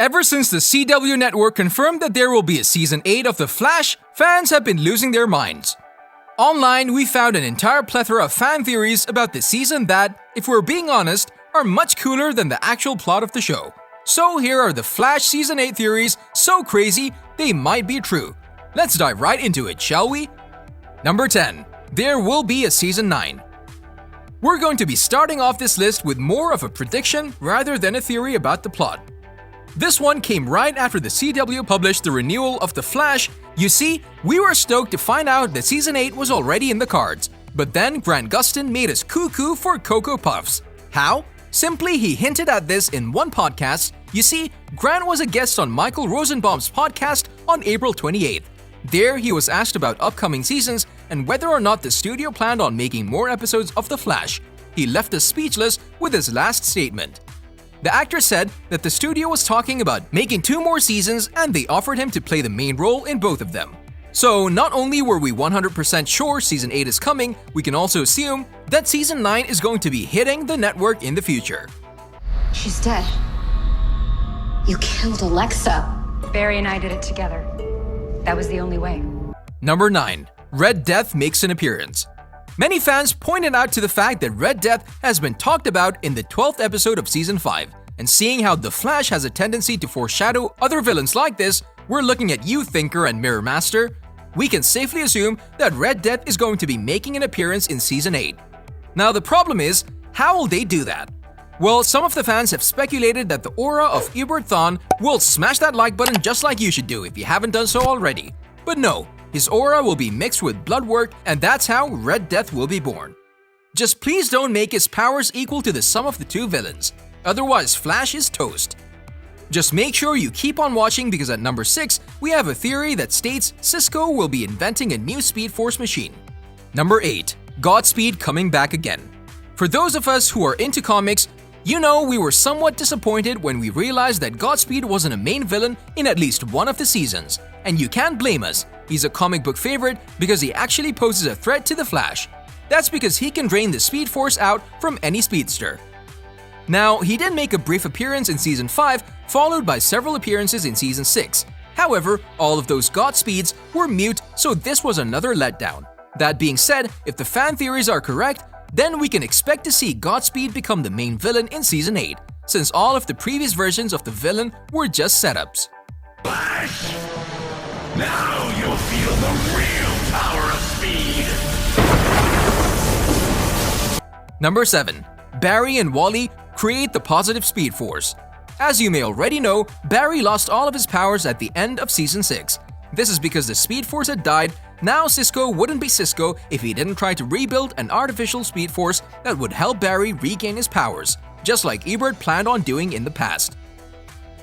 Ever since the CW network confirmed that there will be a Season 8 of The Flash, fans have been losing their minds. Online, we found an entire plethora of fan theories about the season that, if we're being honest, are much cooler than the actual plot of the show. So here are the Flash Season 8 theories, so crazy they might be true. Let's dive right into it, shall we? Number 10. There will be a Season 9. We're going to be starting off this list with more of a prediction rather than a theory about the plot. This one came right after the CW published the renewal of The Flash. You see, we were stoked to find out that Season 8 was already in the cards. But then Grant Gustin made us cuckoo for Cocoa Puffs. How? Simply, he hinted at this in one podcast. You see, Grant was a guest on Michael Rosenbaum's podcast on April 28th. There, he was asked about upcoming seasons and whether or not the studio planned on making more episodes of The Flash. He left us speechless with his last statement. The actor said that the studio was talking about making 2 more seasons and they offered him to play the main role in both of them. So not only were we 100% sure Season 8 is coming, we can also assume that Season 9 is going to be hitting the network in the future. She's dead. You killed Alexa. Barry and I did it together. That was the only way. Number 9. Red Death makes an appearance. Many fans pointed out to the fact that Red Death has been talked about in the 12th episode of Season 5, and seeing how The Flash has a tendency to foreshadow other villains like this, we're looking at you, Thinker and Mirror Master. We can safely assume that Red Death is going to be making an appearance in Season 8. Now the problem is, how will they do that? Well, some of the fans have speculated that the aura of Eobard Thawne will smash that like button just like you should do if you haven't done so already. But no. His aura will be mixed with blood work, and that's how Red Death will be born. Just please don't make his powers equal to the sum of the 2 villains. Otherwise, Flash is toast. Just make sure you keep on watching because at number 6, we have a theory that states CISCO will be inventing a new Speed Force machine. Number 8. GODSPEED coming back again. For those of us who are into comics, you know we were somewhat disappointed when we realized that GODSPEED wasn't a main villain in at least one of the seasons. And you can't blame us. He's a comic book favorite because he actually poses a threat to the Flash. That's because he can drain the Speed Force out from any speedster. Now, he did make a brief appearance in Season 5, followed by several appearances in Season 6. However, all of those GODSPEEDs were mute, so this was another letdown. That being said, if the fan theories are correct, then we can expect to see GODSPEED become the main villain in Season 8, since all of the previous versions of the villain were just setups. Flash! Now you'll feel the real power of speed! Number 7. Barry and Wally create the positive Speed Force. As you may already know, Barry lost all of his powers at the end of Season 6. This is because the Speed Force had died. Now CISCO wouldn't be CISCO if he didn't try to rebuild an artificial Speed Force that would help Barry regain his powers, just like Eobard planned on doing in the past.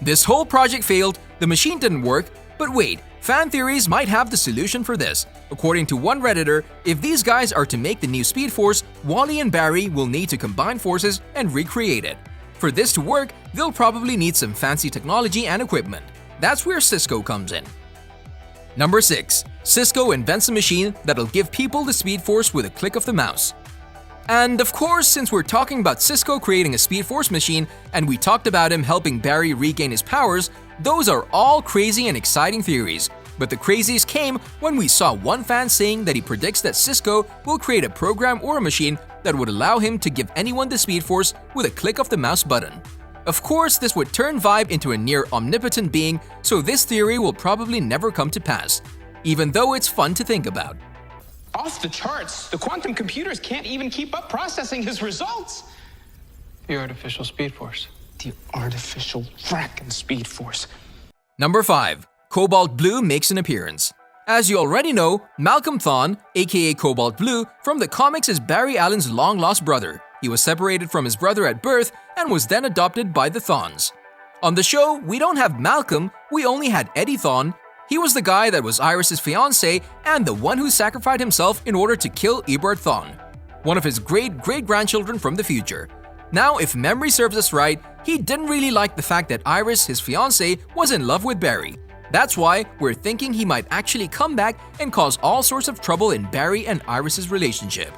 This whole project failed, the machine didn't work, but wait, fan theories might have the solution for this. According to one Redditor, if these guys are to make the new Speed Force, Wally and Barry will need to combine forces and recreate it. For this to work, they'll probably need some fancy technology and equipment. That's where CISCO comes in. Number 6. CISCO invents a machine that'll give people the Speed Force with a click of the mouse. And of course, since we're talking about CISCO creating a Speed Force machine and we talked about him helping Barry regain his powers, those are all crazy and exciting theories. But the craziest came when we saw one fan saying that he predicts that CISCO will create a program or a machine that would allow him to give anyone the Speed Force with a click of the mouse button. Of course, this would turn Vibe into a near omnipotent being, so this theory will probably never come to pass, even though it's fun to think about. Off the charts, the quantum computers can't even keep up processing his results. The artificial Speed Force. The artificial frackin' Speed Force. Number 5. Cobalt Blue makes an appearance. As you already know, Malcolm Thawne, aka Cobalt Blue, from the comics is Barry Allen's long-lost brother. He was separated from his brother at birth and was then adopted by the Thawnes. On the show, we don't have Malcolm, we only had Eddie Thawne. He was the guy that was Iris's fiancé and the one who sacrificed himself in order to kill Eobard Thawne, one of his great-great-grandchildren from the future. Now, if memory serves us right, he didn't really like the fact that Iris, his fiancé, was in love with Barry. That's why we're thinking he might actually come back and cause all sorts of trouble in Barry and Iris's relationship.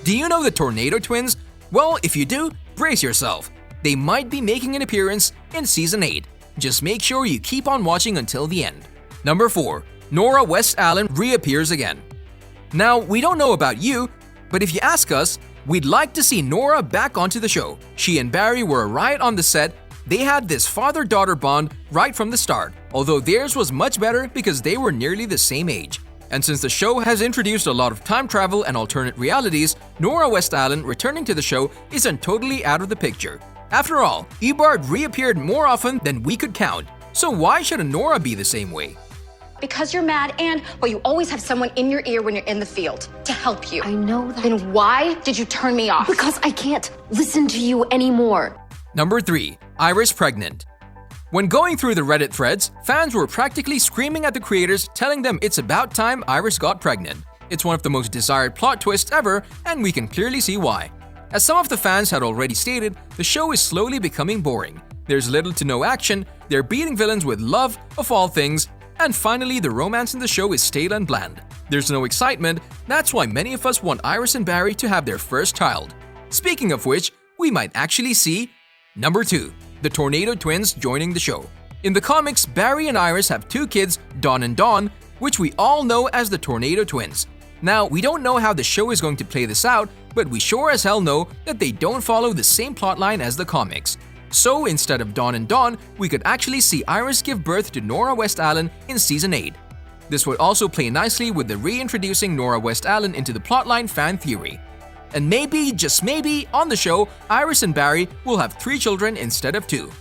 Do you know the Tornado Twins? Well, if you do, brace yourself. They might be making an appearance in Season 8. just make sure you keep on watching until the end. Number 4. Nora West Allen reappears again. Now, we don't know about you, but if you ask us, we'd like to see Nora back onto the show. She and Barry were a riot on the set. They had this father-daughter bond right from the start, although theirs was much better because they were nearly the same age. And since the show has introduced a lot of time travel and alternate realities, Nora West Allen returning to the show isn't totally out of the picture. After all, Eobard reappeared more often than we could count, so why shouldn't Nora be the same way? Because you're mad and, well, you always have someone in your ear when you're in the field to help you. I know that. Then why did you turn me off? Because I can't listen to you anymore. Number 3. Iris pregnant. When going through the Reddit threads, fans were practically screaming at the creators, telling them it's about time Iris got pregnant. It's one of the most desired plot twists ever, and we can clearly see why. As some of the fans had already stated, the show is slowly becoming boring. There's little to no action, they're beating villains with love, of all things, and finally the romance in the show is stale and bland. There's no excitement, that's why many of us want Iris and Barry to have their first child. Speaking of which, we might actually see Number 2. The Tornado Twins joining the show. In the comics, Barry and Iris have 2 kids, Dawn and Dawn, which we all know as the Tornado Twins. Now, we don't know how the show is going to play this out, but we sure as hell know that they don't follow the same plotline as the comics. So instead of Dawn and Dawn, we could actually see Iris give birth to Nora West Allen in Season 8. This would also play nicely with the reintroducing Nora West Allen into the plotline fan theory. And maybe, just maybe, on the show, Iris and Barry will have 3 children instead of 2.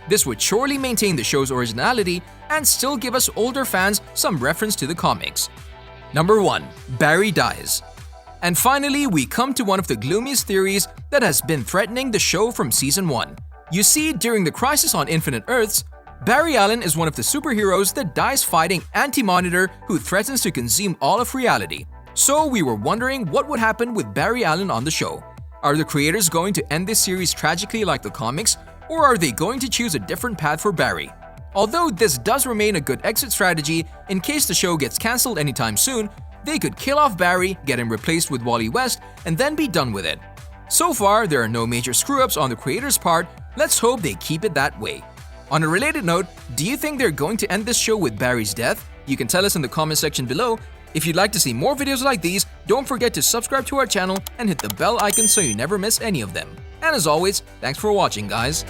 This would surely maintain the show's originality and still give us older fans some reference to the comics. Number 1. Barry dies. And finally, we come to one of the gloomiest theories that has been threatening the show from Season 1. You see, during the Crisis on Infinite Earths, Barry Allen is one of the superheroes that dies fighting Anti-Monitor, who threatens to consume all of reality. So we were wondering what would happen with Barry Allen on the show. Are the creators going to end this series tragically like the comics, or are they going to choose a different path for Barry? Although this does remain a good exit strategy, in case the show gets cancelled anytime soon, they could kill off Barry, get him replaced with Wally West, and then be done with it. So far, there are no major screw-ups on the creators' part. Let's hope they keep it that way. On a related note, do you think they're going to end this show with Barry's death? You can tell us in the comment section below. If you'd like to see more videos like these, don't forget to subscribe to our channel and hit the bell icon so you never miss any of them. And as always, thanks for watching, guys.